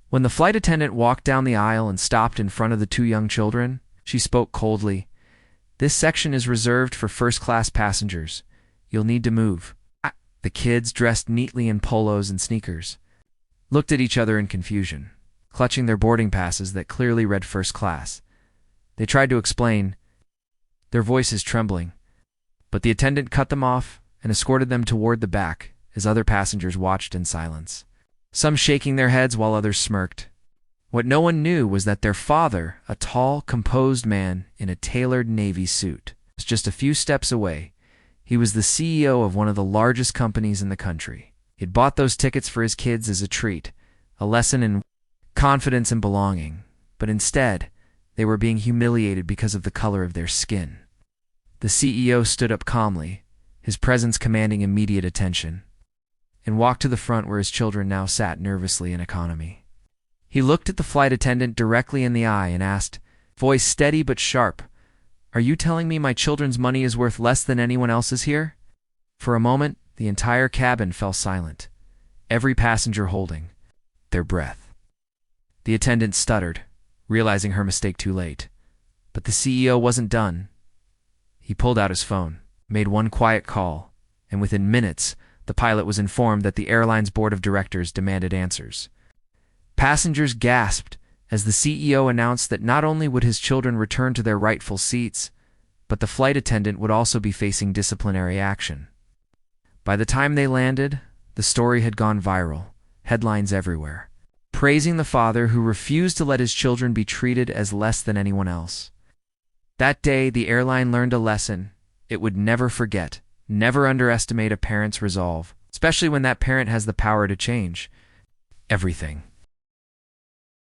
When the flight attendant walked down the aisle and stopped in front of the two young children, she spoke coldly. "This section is reserved for first-class passengers. You'll need to move." The kids, dressed neatly in polos and sneakers, looked at each other in confusion, clutching their boarding passes that clearly read first class. They tried to explain, their voices trembling, but the attendant cut them off and escorted them toward the back as other passengers watched in silence, some shaking their heads while others smirked. What no one knew was that their father, a tall, composed man in a tailored navy suit, was just a few steps away. He was the CEO of one of the largest companies in the country. He had bought those tickets for his kids as a treat, a lesson in confidence and belonging, but instead, they were being humiliated because of the color of their skin. The CEO stood up calmly, his presence commanding immediate attention, and walked to the front where his children now sat nervously in economy. He looked at the flight attendant directly in the eye and asked, voice steady but sharp, "Are you telling me my children's money is worth less than anyone else's here?" For a moment, the entire cabin fell silent, every passenger holding their breath. The attendant stuttered, realizing her mistake too late. But the CEO wasn't done. He pulled out his phone, made one quiet call, and within minutes, the pilot was informed that the airline's board of directors demanded answers. Passengers gasped as the CEO announced that not only would his children return to their rightful seats, but the flight attendant would also be facing disciplinary action. By the time they landed, the story had gone viral, headlines everywhere, praising the father who refused to let his children be treated as less than anyone else. That day, the airline learned a lesson it would never forget. Never underestimate a parent's resolve, especially when that parent has the power to change everything.